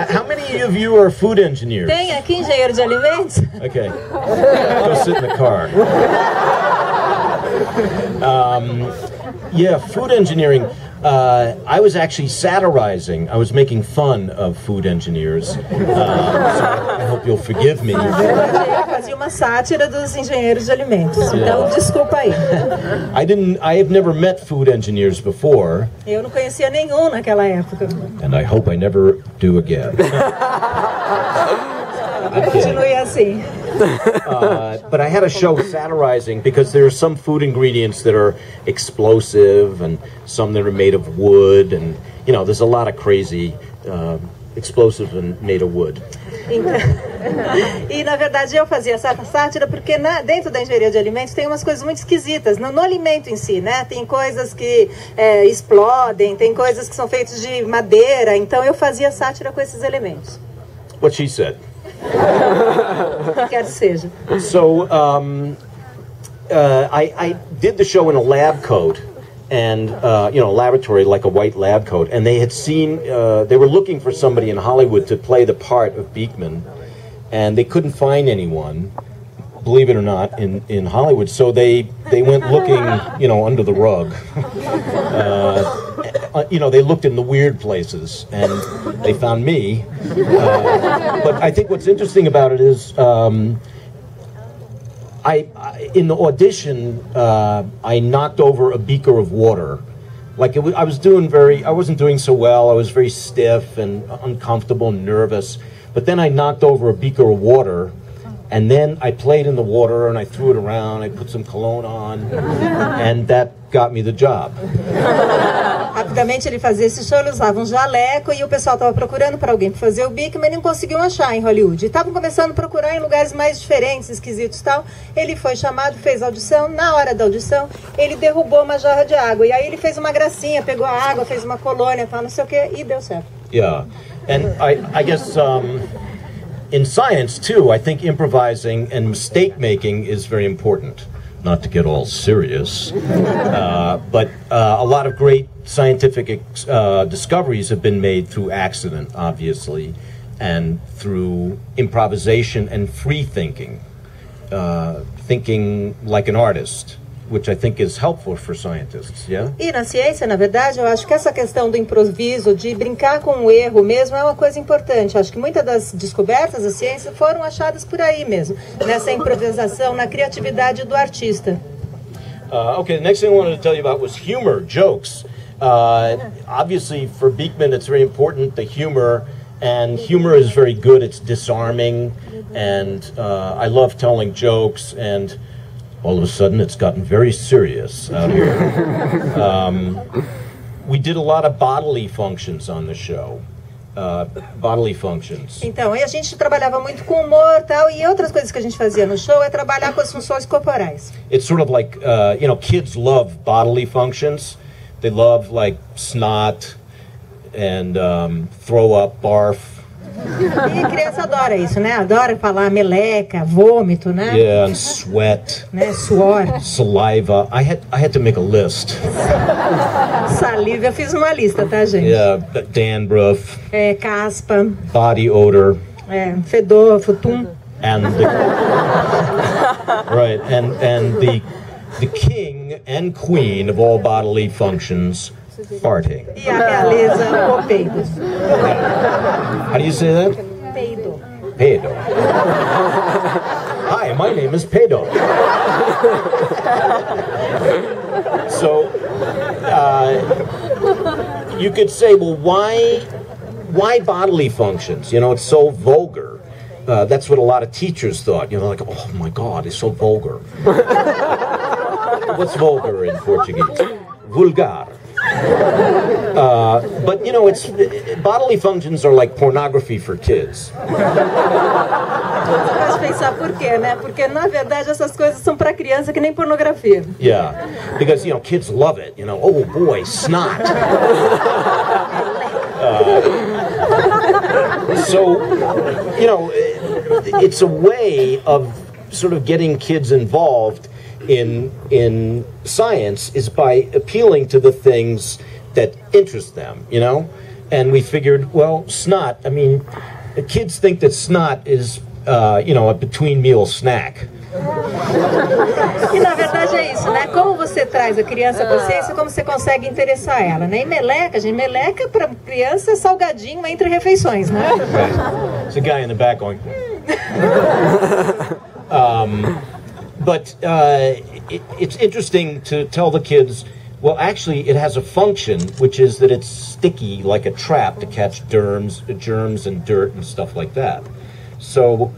How many of you are food engineers? Tem aqui engenheiro de alimentos? Okay. Go sit in the car. Yeah, food engineering. I was actually satirizing. I was making fun of food engineers. So I hope you'll forgive me. Eu fazia uma sátira dos engenheiros de alimentos. Então, desculpa aí. I have never met food engineers before. Eu não conhecia nenhum naquela época. And I hope I never do again. Continue assim. But I had a show satirizing because there are some food ingredients that are explosive and some that are made of wood, and you know, there's a lot of crazy explosive and made of wood. E na verdade eu fazia essa sátira porque dentro da engenharia de alimentos tem umas coisas muito esquisitas no alimento em si, né? Tem coisas que explodem, tem coisas que são feitas de madeira, então eu fazia sátira com esses elementos. What she said. Quer seja. So I did the show in a lab coat, and you know, laboratory, like a white lab coat, and they had seen they were looking for somebody in Hollywood to play the part of Beakman, and they couldn't find anyone, believe it or not, in Hollywood. So they went looking, you know, under the rug. You know, they looked in the weird places, and they found me. But I think what's interesting about it is, in the audition, I knocked over a beaker of water. Like I wasn't doing so well. I was very stiff and uncomfortable and nervous. But then I knocked over a beaker of water, and then I played in the water and I threw it around. I put some cologne on, and that got me the job. Rapidamente ele fazia esse show, ele usava um jaleco e o pessoal estava procurando para alguém para fazer o Beakman, mas não conseguiam achar em Hollywood. Estavam começando a procurar em lugares mais diferentes, esquisitos e tal. Ele foi chamado, fez audição. Na hora da audição, ele derrubou uma jarra de água. E aí ele fez uma gracinha, pegou a água, fez uma colônia, tal, não sei o que, e deu certo. Yeah, and I guess in science too, I think improvising and mistake making is very important. Not to get all serious, but a lot of great scientific discoveries have been made through accident, obviously, and through improvisation and free thinking, thinking like an artist, which I think is helpful for scientists, yeah? E na ciência, na verdade, eu acho que essa questão do improviso, de brincar com o erro mesmo, é uma coisa importante. Eu acho que muitas das descobertas da ciência foram achadas por aí mesmo, nessa improvisação, na criatividade do artista. Okay, the next thing I wanted to tell you about was humor, jokes. Obviously, for Beakman, it's very important, the humor, and humor is very good. It's disarming, and I love telling jokes, and all of a sudden, it's gotten very serious out here. We did a lot of bodily functions on the show. Bodily functions. Então, aí a gente trabalhava muito com humor, tal, e outras coisas que a gente fazia no show é trabalhar com as funções corporais. It's sort of like, you know, kids love bodily functions. They love like snot and throw up, barf. E a criança adora isso, né? Adora falar meleca, vômito, né? Yeah, and sweat. Né? Suor. Saliva. I had to make a list. Saliva, eu fiz uma lista, tá, gente? Yeah, dandruff. Caspa. Body odor. Fedor, futum. And right, and the king and queen of all bodily functions, farting. E a realeza, o peido. How do you say that? Peido. Peido. Hi, my name is Peido. So, you could say, well, why bodily functions? You know, it's so vulgar. That's what a lot of teachers thought. You know, like, oh my God, it's so vulgar. What's vulgar in Portuguese? Vulgar. But you know, bodily functions are like pornography for kids. Você pode pensar por quê, né? Porque na verdade essas coisas são para criança que nem pornografia. Yeah, because you know kids love it. You know, oh boy, snot. So you know, it's a way of sort of getting kids involved in science is by appealing to the things that interest them, you know? and we figured, well, snot, I mean, the kids think that snot is, you know, a between-meal snack. E na verdade é isso, né? Como você traz a criança à consciência, como você consegue interessar ela, né? E meleca, gente, meleca para criança é salgadinho entre refeições, né? There's a guy in the back going... it's interesting to tell the kids, well, actually, it has a function, which is that it's sticky like a trap to catch germs and dirt and stuff like that. So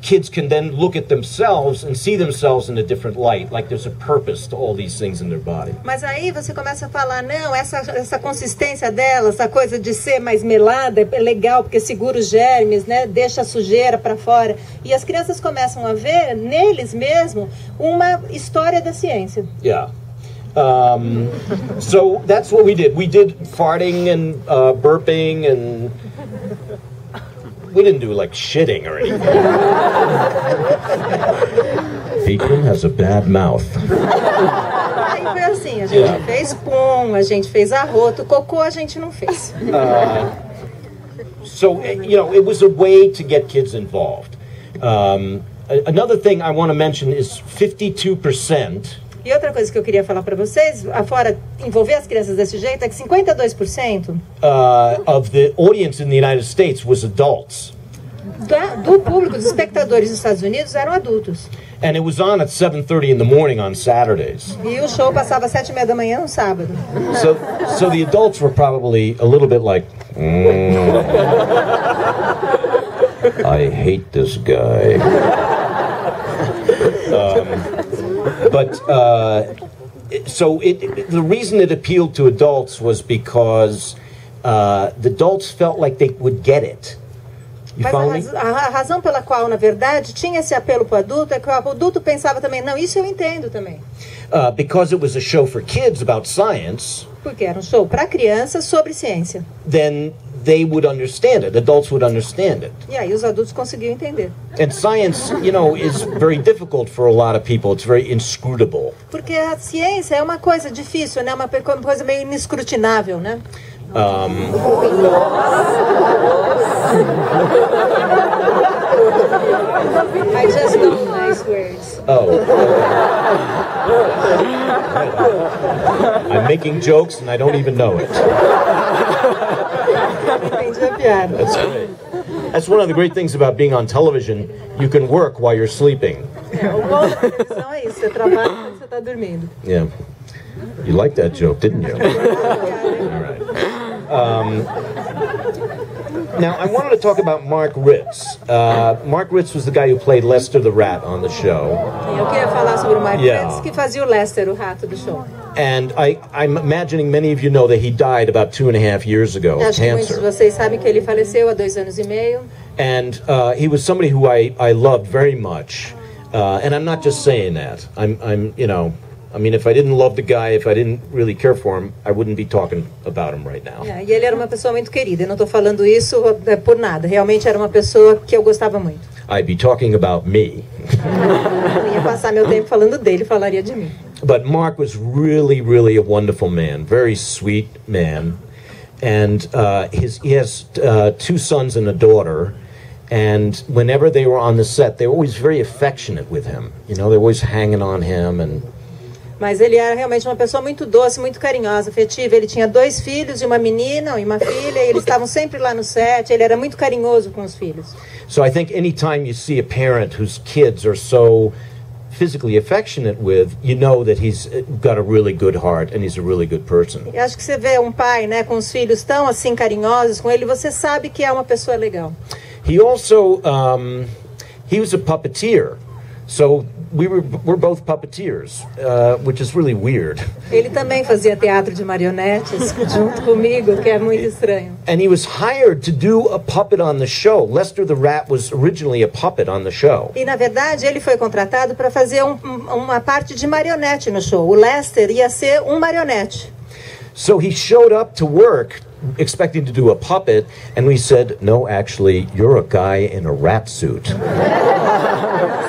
kids can then look at themselves and see themselves in a different light, like there's a purpose to all these things in their body. Mas aí você começa a falar, não, essa consistência dela, essa coisa de ser mais melada é legal porque segura os germes, né? Deixa a sujeira para fora. E as crianças começam a ver neles mesmo uma história da ciência. Yeah. So that's what we did. We did farting and burping, and we didn't do like shitting or anything. Beakman has a bad mouth. Aí foi assim, a gente fez pum, a gente fez arroto, cocô a gente não fez. So, you know, it was a way to get kids involved. Another thing I want to mention is 52%. E outra coisa que eu queria falar para vocês, afora envolver as crianças desse jeito, é que 52% of the audience in the United States was adults. Do público, dos espectadores dos Estados Unidos eram adultos. And it was on at 7:30 in the morning on Saturdays. E o show passava às 7:30 da manhã no sábado. So the adults were probably a little bit like, I hate this guy. The reason it appealed to adults was because the adults felt like they would get it. Mas a razão pela qual, na verdade, tinha esse apelo para o adulto é que o adulto pensava também, não, isso eu entendo também. Because it was a show for kids about science. Porque era um show para crianças sobre ciência. Then they would understand it. Adults would understand it. E aí os adultos conseguiam entender. And science, you know, is very difficult for a lot of people. It's very inscrutable. Porque a ciência é uma coisa difícil, né? Uma coisa meio inescrutinável, né? I just don't nice words. Oh. I'm making jokes and I don't even know it. Entendi a piada. That's great. That's one of the great things about being on television. You can work while you're sleeping. O bom da televisão é isso, você trabalha quando você está dormindo. Yeah. You liked that joke, didn't you? All right. Now, I wanted to talk about Mark Ritz. Mark Ritz was the guy who played Lester the Rat on the show. Eu queria falar sobre o Mark Ritz, que fazia o Lester, o rato do show. And I'm imagining many of you know that he died about 2.5 years ago of Acho que muitos cancer. de vocês sabem que ele faleceu há 2 anos e meio. And he was somebody who I loved very much. And I'm not just saying that. I'm you know, I mean, if I didn't love the guy, if I didn't really care for him, I wouldn't be talking about him right now. E ele era uma pessoa muito querida. Eu não estou falando isso por nada. Realmente era uma pessoa que eu gostava muito. I'd be talking about me. Eu ia passar meu tempo falando dele, falaria de mim. But Mark was really, really a wonderful man, very sweet man. And he has 2 sons and a daughter. And whenever they were on the set, they were always very affectionate with him. You know, they were always hanging on him and... Mas ele era realmente uma pessoa muito doce, muito carinhosa, afetiva. Ele tinha 2 filhos e uma menina e uma filha, e eles estavam sempre lá no set. Ele era muito carinhoso com os filhos. So I think anytime you see a parent whose kids are so physically affectionate with, you know that he's got a really good heart and he's a really good person. E acho que você vê um pai, né, com os filhos tão assim carinhosos com ele, você sabe que é uma pessoa legal. He also he was a puppeteer. So we're both puppeteers, which is really weird. Ele também fazia teatro de marionetes junto comigo, que é muito estranho. And he was hired to do a puppet on the show. Lester the Rat was originally a puppet on the show. E na verdade ele foi contratado para fazer uma parte de marionete no show. O Lester ia ser um marionete. So he showed up to work expecting to do a puppet, and we said, no, actually, you're a guy in a rat suit.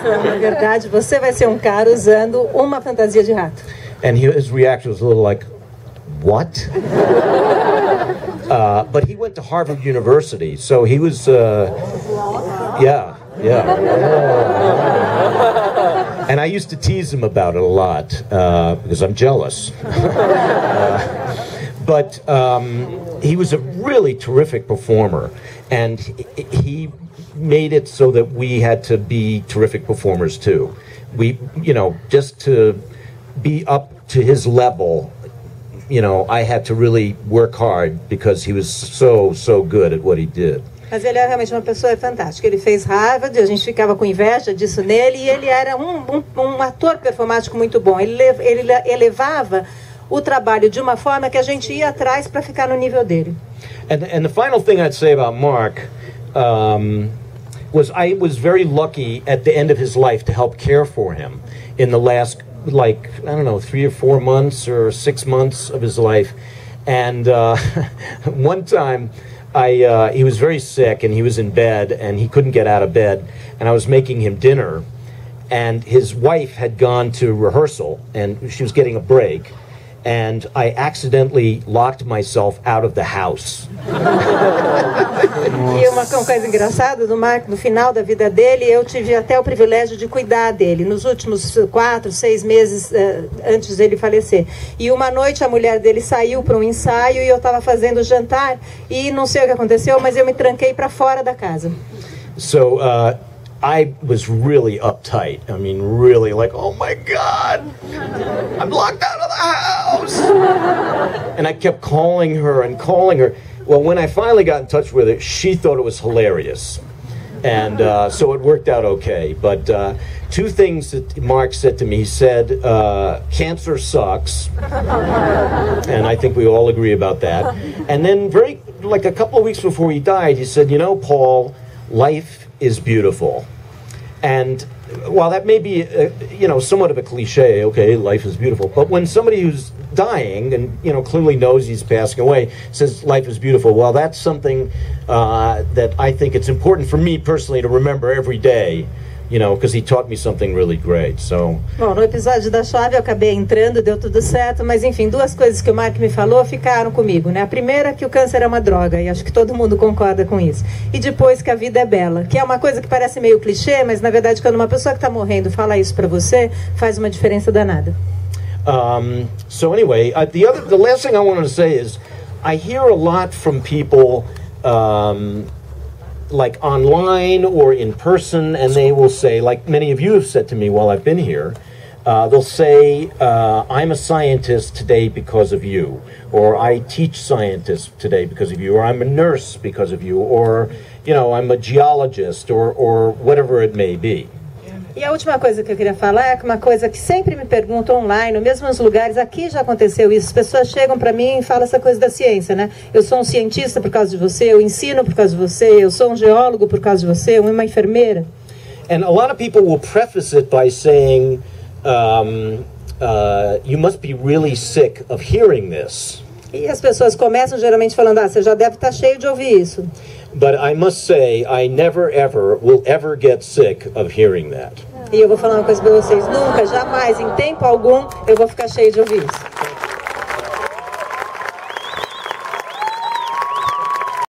Na verdade, você vai ser um cara usando uma fantasia de rato. And his reaction was a little like, what? But he went to Harvard University, so he was, yeah. And I used to tease him about it a lot, because I'm jealous. But he was a really terrific performer, and he made it so that we had to be terrific performers too. We, just to be up to his level, I had to really work hard because he was so good at what he did. Mas ele é realmente uma pessoa fantástica. Ele fez Harvard, a gente ficava com inveja disso nele, e ele era um ator performático muito bom. Ele elevava o trabalho de uma forma que a gente ia atrás para ficar no nível dele. And the final thing I'd say about Mark was I was very lucky at the end of his life to help care for him in the last, 3 or 4 months or 6 months of his life. And one time, he was very sick and he was in bed and he couldn't get out of bed, and I was making him dinner, and his wife had gone to rehearsal and she was getting a break, and I accidentally locked myself out of the house. E uma coisa engraçada do Mark, no final da vida dele, eu tive até o privilégio de cuidar dele nos últimos 4, 6 meses antes dele falecer. E uma noite a mulher dele saiu para um ensaio e eu estava fazendo jantar e não sei o que aconteceu, mas eu me tranquei para fora da casa. So I was really uptight. I mean, really like, oh my God, I'm locked out of the house. And I kept calling her and calling her. Well, when I finally got in touch with her, she thought it was hilarious. And so it worked out okay. But 2 things that Mark said to me. He said, cancer sucks. And I think we all agree about that. And then a couple of weeks before he died, he said, Paul, life is beautiful. And while that may be, somewhat of a cliche, okay, life is beautiful, but when somebody who's dying and, clearly knows he's passing away says life is beautiful, well, that's something that I think it's important for me personally to remember every day, because he taught me something really great, so... Bom, no episódio da chave eu acabei entrando, deu tudo certo, mas enfim, 2 coisas que o Mark me falou ficaram comigo, né? A primeira é que o câncer é uma droga, e acho que todo mundo concorda com isso. E depois que a vida é bela, que é uma coisa que parece meio clichê, mas na verdade quando uma pessoa que está morrendo fala isso para você, faz uma diferença danada. So anyway, the last thing I wanted to say is, I hear a lot from people, like online or in person, and they will say, like many of you have said to me while I've been here, they'll say, I'm a scientist today because of you, or I teach scientists today because of you, or I'm a nurse because of you, or, I'm a geologist, or whatever it may be. E a última coisa que eu queria falar é uma coisa que sempre me perguntam online, mesmo nos lugares, aqui já aconteceu isso, as pessoas chegam para mim e falam essa coisa da ciência, né? Eu sou um cientista por causa de você, eu ensino por causa de você, eu sou um geólogo por causa de você, uma enfermeira. And a lot of people will preface it by saying, you must be really sick of hearing this. E as pessoas começam geralmente falando, você já deve estar cheio de ouvir isso. But I must say, I never ever will ever get sick of hearing that. E eu vou falar uma coisa para vocês, nunca, jamais, em tempo algum, eu vou ficar cheio de ouvir isso.